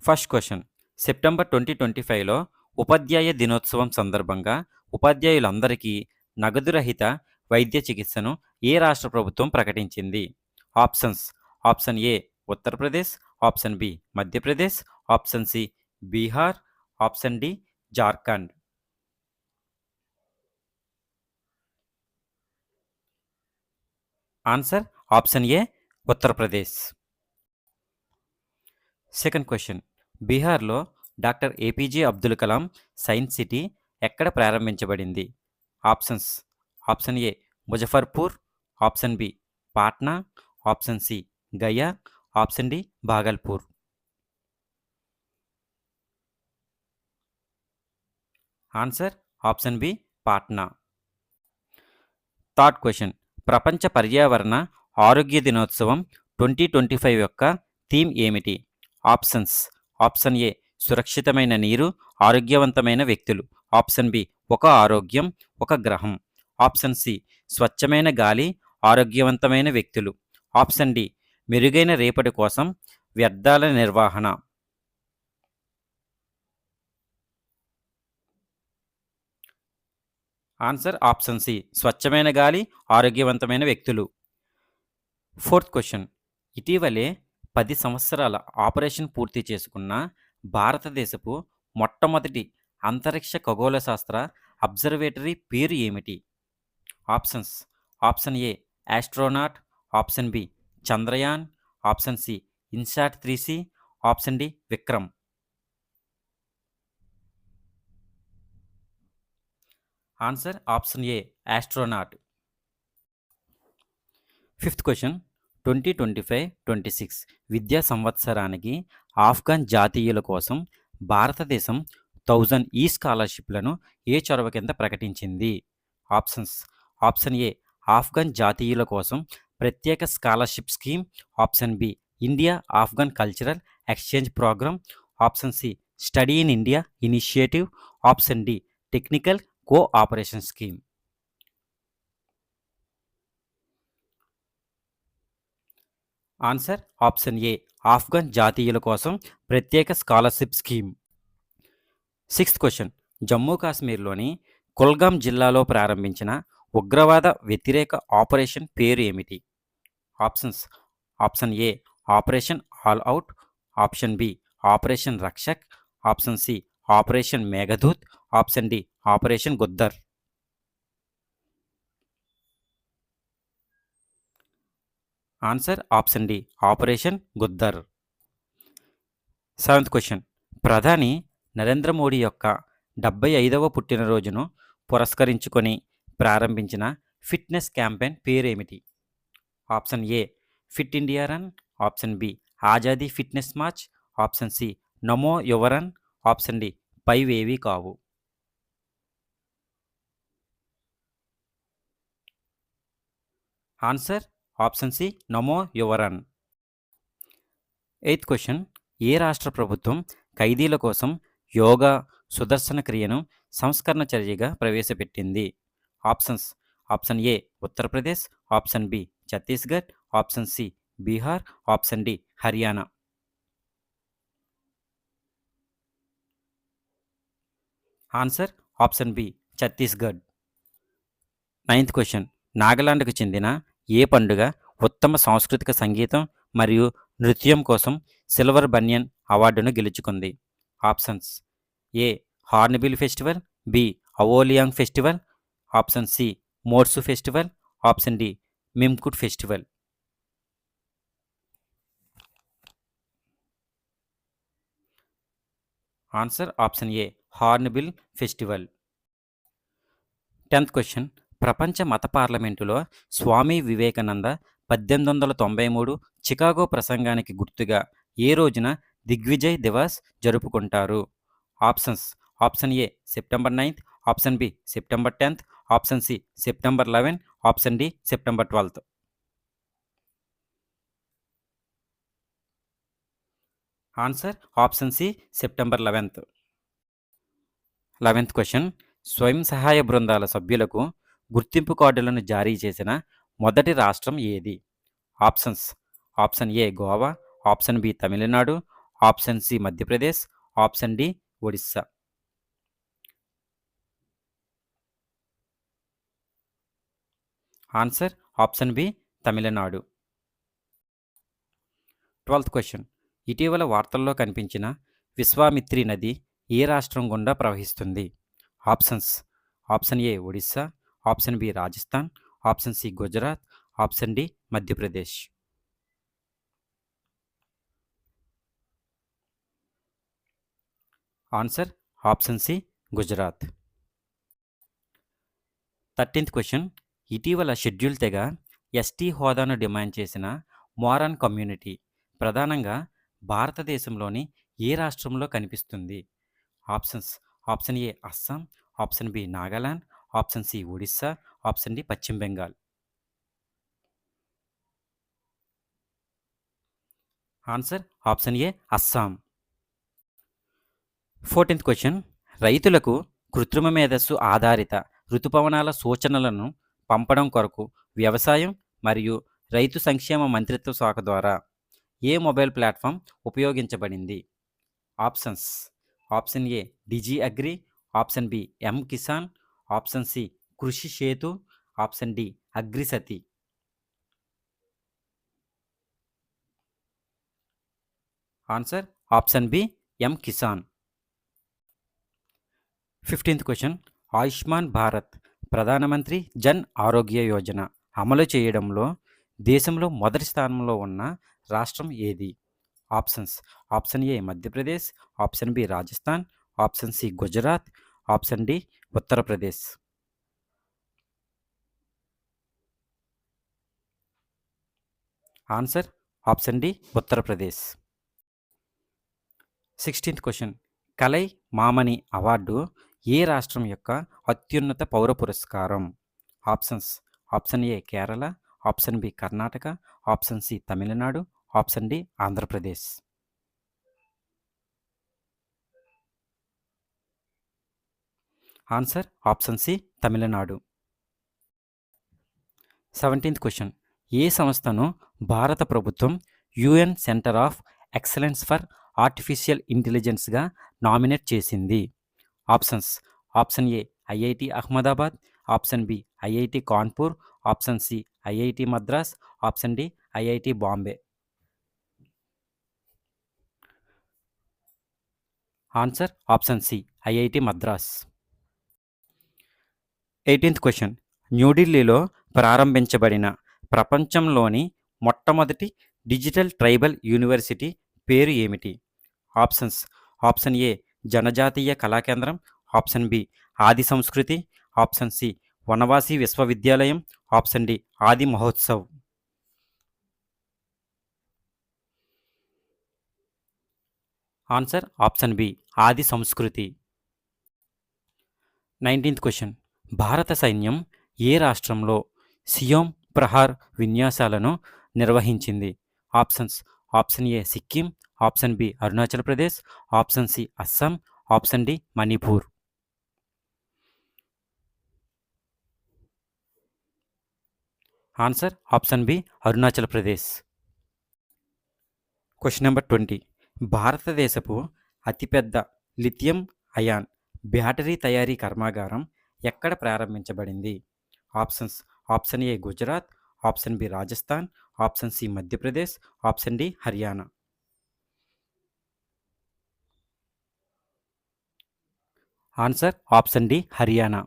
First question. September 2025లో ఉపాధ్యాయ దినోత్సవం సందర్భంగా ఉపాధ్యాయులందరికీ నగదు రహిత వైద్య చికిత్సను ఏ రాష్ట్ర ప్రభుత్వం ప్రకటించింది? Options. Option A Uttar Pradesh, option B Madhya Pradesh, option C Bihar, option D Jharkhand. Answer option A Uttar Pradesh. Second question. బీహార్లో doctor APJ Abdul Kalam science city ఎక్కడ ప్రారంభించబడింది? Options. Option A Muzaffarpur, option B Patna, option C Gaya, option D Bhagalpur. Answer option B Patna. Third question. ప్రపంచ పర్యావరణ ఆరోగ్య దినోత్సవం 2025 యొక్క theme ఏమిటి? Options. Option ఏ సురక్షితమైన నీరు, ఆరోగ్యవంతమైన వ్యక్తులు, ఆప్షన్ బి ఒక ఆరోగ్యం ఒక గ్రహం, ఆప్షన్ సి స్వచ్ఛమైన గాలి, ఆరోగ్యవంతమైన వ్యక్తులు, ఆప్షన్ డి మెరుగైన రేపటి కోసం వ్యర్థాల నిర్వహణ. ఆన్సర్ ఆప్షన్ సి స్వచ్ఛమైన గాలి, ఆరోగ్యవంతమైన వ్యక్తులు. Fourth question. ఇటీవలే 10 సంవత్సరాల ఆపరేషన్ పూర్తి చేసుకున్న భారతదేశపు మొట్టమొదటి అంతరిక్ష ఖగోళ శాస్త్ర అబ్జర్వేటరీ పేరు ఏమిటి? Options. Option A astronaut, option B Chandrayaan, option C INSAT 3C, option D Vikram. Answer option A astronaut. Fifth question. 2025-26 విద్యా సంవత్సరానికి ఆఫ్ఘన్ జాతీయుల కోసం భారతదేశం 1000 ఈ స్కాలర్షిప్లను ఏ చొరవ కింద ప్రకటించింది? ఆప్షన్స్. ఆప్షన్ ఏ ఆఫ్ఘన్ జాతీయుల కోసం ప్రత్యేక scholarship scheme, option B India Afghan cultural exchange programme, option C study in India initiative, option D technical cooperation scheme. Answer option A Afghan జాతీయుల కోసం ప్రత్యేక scholarship scheme. Sixth question. Jammu కాశ్మీర్లోని కుల్గాం జిల్లాలో ప్రారంభించిన ఉగ్రవాద వ్యతిరేక ఆపరేషన్ పేరు ఏమిటి? Options. Option A operation all out, option B operation Rakshak, option C operation Meghdoot, option D operation గుద్దర్. Answer option D operation Guddar. Seventh question. ప్రధాని నరేంద్ర మోడీ యొక్క 75వ పుట్టినరోజును పురస్కరించుకొని ప్రారంభించిన ఫిట్నెస్ క్యాంపెయిన్ పేరేమిటి? Option A fit India run, option B Azadi fitness march, option C Namo Yuva run, option D పైవేవీ కావు. Answer option C Namo Yuva run. Eighth question. ఏ రాష్ట్ర ప్రభుత్వం ఖైదీల కోసం యోగా సుదర్శన క్రియను సంస్కరణ చర్యగా ప్రవేశపెట్టింది? Options. Option A Uttar Pradesh, option B Chhattisgarh, option C Bihar, option D Haryana. Answer option B Chhattisgarh. Ninth question. నాగాలాండ్కు చెందిన ఏ పండుగ ఉత్తమ సాంస్కృతిక సంగీతం మరియు నృత్యం కోసం సిల్వర్ బనియన్ అవార్డును గెలుచుకుంది? Options. A hornbill festival, B Aoleang festival, option C Moatsu festival, option D Mimkut festival. Answer option A hornbill festival. 10th question. ప్రపంచ మత పార్లమెంటులో స్వామి వివేకానంద 1893 చికాగో ప్రసంగానికి గుర్తుగా ఏ రోజున దిగ్విజయ్ దివాస్ జరుపుకుంటారు? Options. Option A September 9th, option B September 10th, option C September 11, option D September 12. Answer option C September 11th. 11th question. స్వయం సహాయ బృందాల సభ్యులకు గుర్తింపు కార్డులను జారీ చేసిన మొదటి రాష్ట్రం ఏది? Options. Option A Goa, option B Tamil Nadu, option C Madhya Pradesh, option D Odisha. Answer option B Tamil Nadu. 12th question. ఇటీవల వార్తల్లో కనిపించిన విశ్వామిత్రి నది ఏ రాష్ట్రం గుండా ప్రవహిస్తుంది? Options. Option A Odisha, option B Rajasthan, option C Gujarat, option D Madhya Pradesh. Answer option C Gujarat. 13th question. ఇటీవల షెడ్యూల్ తెగ ఎస్టీ హోదాను డిమాండ్ చేసిన మోరాన్ కమ్యూనిటీ ప్రధానంగా భారతదేశంలోని ఏ రాష్ట్రంలో కనిపిస్తుంది? Options. Option A Assam, option B Nagaland, option C Odisha, option D పశ్చిమ Bengal. Answer option A Assam. 14th question. రైతులకు కృత్రిమ మేధస్సు ఆధారిత ఋతుపవనాల సూచనలను పంపడం కొరకు వ్యవసాయం మరియు రైతు సంక్షేమ మంత్రిత్వ శాఖ ద్వారా ఏ మొబైల్ ప్లాట్ఫామ్ ఉపయోగించబడింది? Options. Option A digi agri, option B M Kisan, option C Krishi Setu, option D Agrisathi. Answer option B M Kisan. 15th question. Ayushman Bharat Pradhan Mantri Jan ఆరోగ్య యోజన అమలు చేయడంలో దేశంలో మొదటి స్థానంలో ఉన్న రాష్ట్రం ఏది? Options. Option A Madhya Pradesh, option B Rajasthan, option C Gujarat, option D Uttar Pradesh. Answer option D Uttar Pradesh. 16th question. Kalai Mamani award ఏ రాష్ట్రం యొక్క అత్యున్నత పౌర పురస్కారం? Options. Option A Kerala, option B Karnataka, option C Tamil Nadu, option D Andhra Pradesh. Answer option C Tamil Nadu. 17th question. ఏ సంస్థను భారత ప్రభుత్వం UN centre of excellence for artificial ఇంటెలిజెన్స్గా నామినేట్ చేసింది? Options. Option A IIT Ahmedabad, option B IIT Kanpur, option C IIT Madras, option D IIT Bombay. Answer option C IIT Madras. 18th question. న్యూఢిల్లీలో ప్రారంభించబడిన ప్రపంచంలోని మొట్టమొదటి డిజిటల్ ట్రైబల్ యూనివర్సిటీ పేరు ఏమిటి? Options. Option A Janajatiya Kalakendram, option B Adi Sanskriti, option C Vanavasi విశ్వవిద్యాలయం, option D ఆది Mahotsav. Answer option B Adi సంస్కృతి. 19th question. భారత సైన్యం ఏ రాష్ట్రంలో సియోమ్ ప్రహార్ విన్యాసాలను నిర్వహించింది? Options. Option A Sikkim, option B Arunachal Pradesh, option C Assam, option D Manipur. Answer option B Arunachal Pradesh. Question number 20. భారతదేశపు అతిపెద్ద లిథియం అయాన్ బ్యాటరీ తయారీ కర్మాగారం ఎక్కడ ప్రారంభించబడింది? Options. Option A Gujarat, option B Rajasthan, option C Madhya Pradesh, option D Haryana. Answer option D Haryana.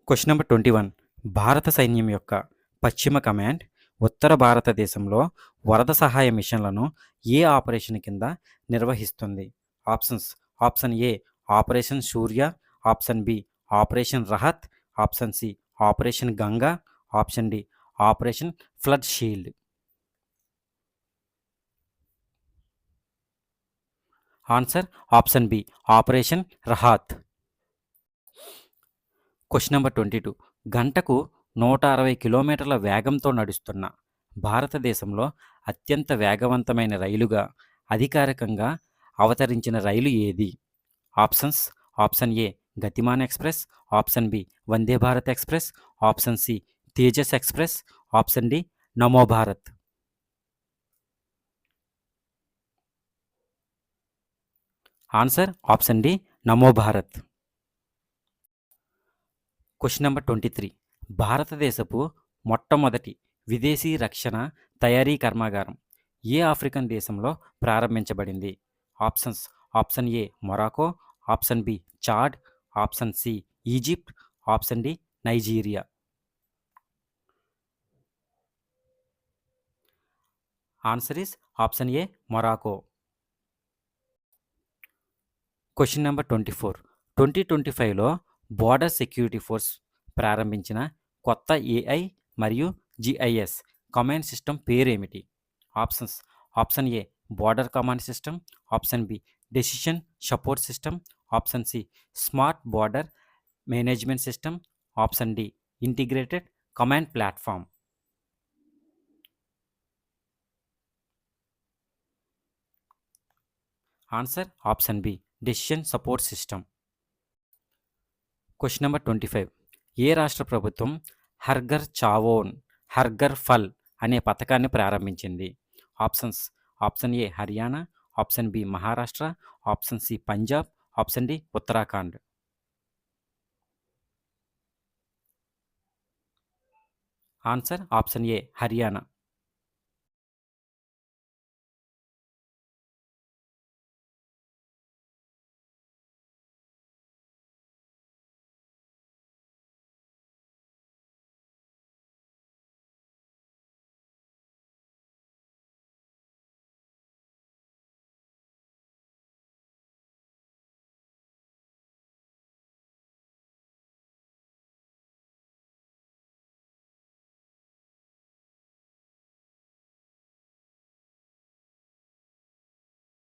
Question number 21. భారత సైన్యం యొక్క పశ్చిమ కమాండ్ ఉత్తర భారతదేశంలో వరద సహాయ మిషన్లను ఏ ఆపరేషన్ కింద నిర్వహిస్తుంది? Options. Option A operation Surya, option B operation Rahat, option C operation Ganga, option D operation flood shield. Answer option B operation Rahat. Question number 22. గంటకు 160 కిలోమీటర్ల వేగంతో నడుస్తున్న భారతదేశంలో అత్యంత వేగవంతమైన రైలుగా అధికారికంగా అవతరించిన రైలు ఏది? Options. Option A Gatiman express, option B Vande Bharat express, option C Tejas express, option D Namo Bharat. Answer option D Namo Bharat. Question number 23. భారతదేశపు మొట్టమొదటి విదేశీ రక్షణ తయారీ కర్మాగారం ఏ ఆఫ్రికన్ దేశంలో ప్రారంభించబడింది? Options: option A Morocco, option B Chad, option C Egypt, option D Nigeria. Answer is option A Morocco. Question number 24. 2025లో border security force ప్రారంభించిన కొత్త ఏఐ మరియు జిఐఎస్ కమాండ్ సిస్టమ్ పేరేమిటి? Options: option A border command system, option B decision support system, option C smart border management system, option D integrated command platform. Answer option B decision support system. Question number 25. ఏ రాష్ట్ర ప్రభుత్వం హర్ఘర్ చావోన్ హర్ఘర్ ఫల్ అనే పథకాన్ని ప్రారంభించింది? Options: option ఏ Haryana, option B Maharashtra, option C Punjab, option D Uttarakhand. Answer option ఏ హర్యానా.